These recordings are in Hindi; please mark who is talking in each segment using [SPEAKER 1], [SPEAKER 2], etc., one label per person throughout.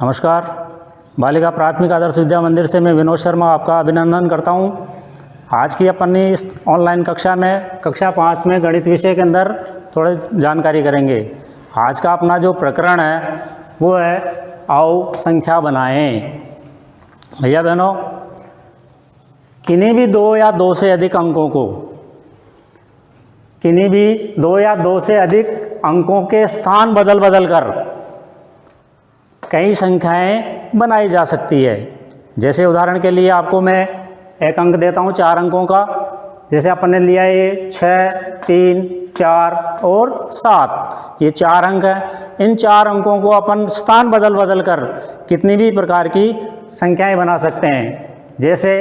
[SPEAKER 1] नमस्कार। बालिका प्राथमिक आदर्श विद्या मंदिर से मैं विनोद शर्मा आपका अभिनंदन करता हूं। आज की अपनी इस ऑनलाइन कक्षा में कक्षा 5 में गणित विषय के अंदर थोड़ी जानकारी करेंगे। आज का अपना जो प्रकरण है वो है आओ संख्या बनाएं। भैया बहनों, किन्हीं भी दो या दो से अधिक अंकों को किन्हीं भी दो या दो से अधिक अंकों के स्थान बदल बदल कर कई संख्याएं बनाई जा सकती है। जैसे उदाहरण के लिए आपको मैं एक अंक देता हूं 4 अंकों का। जैसे अपन ने लिया ये 6, 3, 4 और 7, ये 4 अंक हैं। इन 4 अंकों को अपन स्थान बदल बदल कर कितनी भी प्रकार की संख्याएं बना सकते हैं। जैसे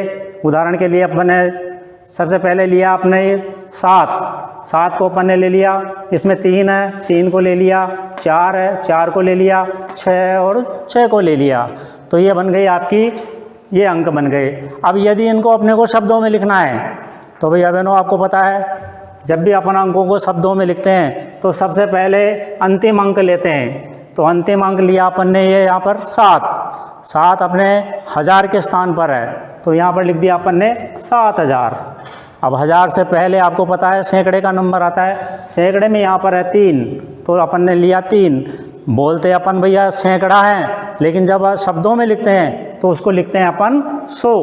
[SPEAKER 1] उदाहरण के लिए अपन ने सबसे पहले लिया आपने ये 7 को अपन ने ले लिया, इसमें 3 है, 3 को ले लिया, 4 है, 4 को ले लिया, 6 और 6 को ले लिया। तो ये बन गई आपकी, ये अंक बन गए। अब यदि इनको अपने को शब्दों में लिखना है तो भैया बहनों आपको पता है, जब भी अपन अंकों को शब्दों में लिखते हैं तो सबसे पहले अंतिम अंक लेते हैं। तो अंतिम अंक लिया अपन ने ये यहाँ पर 7 अपने 1000 के स्थान पर है, तो यहाँ पर लिख दिया अपन ने 7000। अब 1000 से पहले आपको पता है सैकड़े का नंबर आता है। सैकड़े में यहाँ पर है 3, तो अपन ने लिया 3। बोलते अपन भैया सैकड़ा है, लेकिन जब शब्दों में लिखते हैं तो उसको लिखते हैं अपन 100।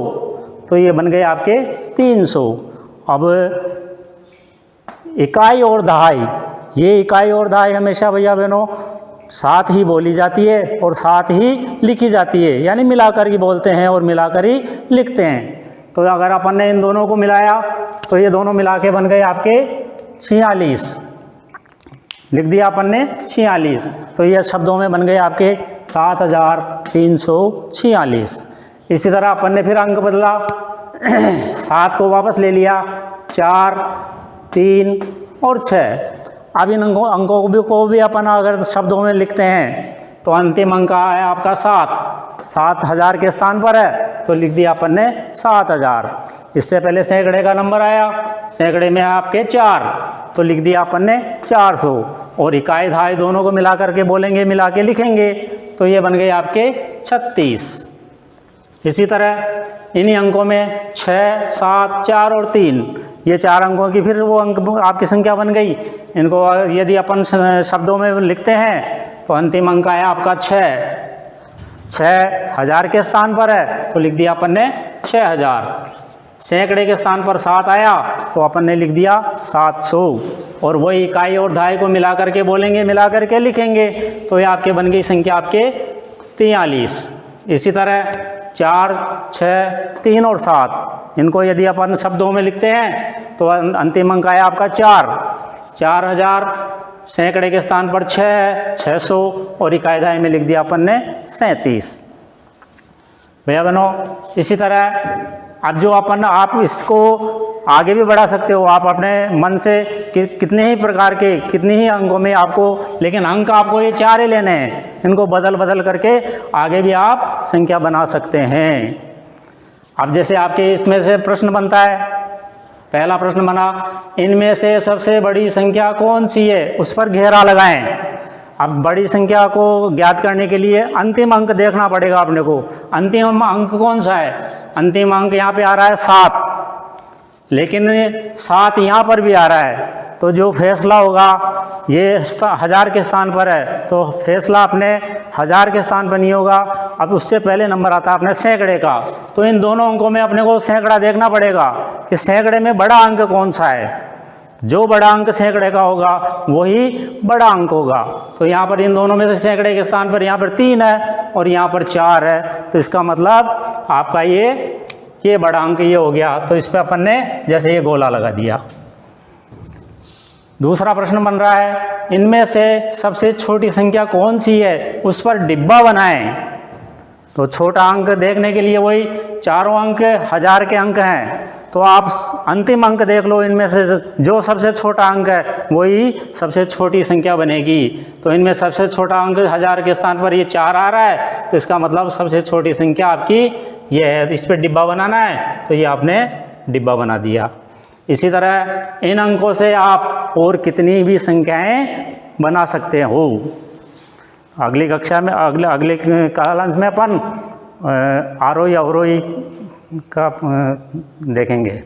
[SPEAKER 1] तो ये बन गए आपके 300। अब इकाई और दहाई, ये इकाई और दहाई हमेशा भैया बहनों साथ ही बोली जाती है और साथ ही लिखी जाती है, यानी मिलाकर ही बोलते हैं और मिलाकर ही लिखते हैं। तो अगर अपन ने इन दोनों को मिलाया तो ये दोनों मिला के बन गए आपके 46। लिख दिया अपन ने 46, तो ये शब्दों में बन गए आपके 7346। इसी तरह अपन ने फिर अंक बदला, 7 को वापस ले लिया, 4, 3 और 6। अब इन अंकों को भी अपन अगर शब्दों में लिखते हैं तो अंतिम अंक है आपका 7 1000 के स्थान पर है, तो लिख दिया अपन ने 7000। इससे पहले सैकड़े का नंबर आया, सैकड़े में आपके 4, तो लिख दिया अपन ने 400। और इकाई दहाई दोनों को मिला करके बोलेंगे, मिला के लिखेंगे, तो ये बन गए आपके 36। इसी तरह इन्हीं अंकों में 6, 7, 4 और 3, ये 4 अंकों की फिर वो अंक आपकी संख्या बन गई। इनको यदि अपन शब्दों में लिखते हैं तो अंतिम अंक है आपका 6 1000 के स्थान पर है, तो लिख दिया अपन ने 6000। सैकड़े के स्थान पर 7 आया तो अपन ने लिख दिया 700। और वही इकाई और दहाई को मिला करके बोलेंगे, मिला करके लिखेंगे, तो ये आपके बन गई संख्या आपके 43। इसी तरह 4, 6, 3 और 7, इनको यदि अपन शब्दों में लिखते हैं तो अंतिम अंक आया आपका 4000। सैकड़े के स्थान पर 6 है, 600, और इकाई दहाई में लिख दिया अपन ने 37। भैया बहनों, इसी तरह अब जो आप इसको आगे भी बढ़ा सकते हो आप अपने मन से कितने ही प्रकार के, कितने ही अंकों में आपको, लेकिन अंक आपको ये 4 ही लेने हैं। इनको बदल बदल करके आगे भी आप संख्या बना सकते हैं। अब जैसे आपके इसमें से प्रश्न बनता है, पहला प्रश्न बना, इनमें से सबसे बड़ी संख्या कौन सी है, उस पर घेरा लगाएं। अब बड़ी संख्या को ज्ञात करने के लिए अंतिम अंक देखना पड़ेगा अपने को। अंतिम अंक कौन सा है? अंतिम अंक यहाँ पे आ रहा है 7, लेकिन 7 यहाँ पर भी आ रहा है, तो जो फैसला होगा ये 1000 के स्थान पर है, तो फैसला अपने 1000 के स्थान पर नहीं होगा। अब उससे पहले नंबर आता है अपने सैकड़े का, तो इन दोनों अंकों में अपने को सैकड़ा देखना पड़ेगा कि सैकड़े में बड़ा अंक कौन सा है। जो बड़ा अंक सैकड़े का होगा वही बड़ा अंक होगा। तो यहाँ पर इन दोनों में से सैकड़े के स्थान पर यहाँ पर 3 है और यहाँ पर 4 है, तो इसका मतलब आपका ये बड़ा अंक ये हो गया। तो इस पर अपन ने जैसे ये गोला लगा दिया। दूसरा प्रश्न बन रहा है, इनमें से सबसे छोटी संख्या कौन सी है, उस पर डिब्बा बनाएं। तो छोटा अंक देखने के लिए वही चारों अंक 1000 के अंक हैं, तो आप अंतिम अंक देख लो, इनमें से जो सबसे छोटा अंक है वही सबसे छोटी संख्या बनेगी। तो इनमें सबसे छोटा अंक 1000 के स्थान पर ये 4 आ रहा है, तो इसका मतलब सबसे छोटी संख्या आपकी ये है। इस पर डिब्बा बनाना है, तो ये आपने डिब्बा बना दिया। इसी तरह इन अंकों से आप और कितनी भी संख्याएं बना सकते हो। अगली कक्षा में अगले क्लास में अपन आरोही अवरोही का देखेंगे।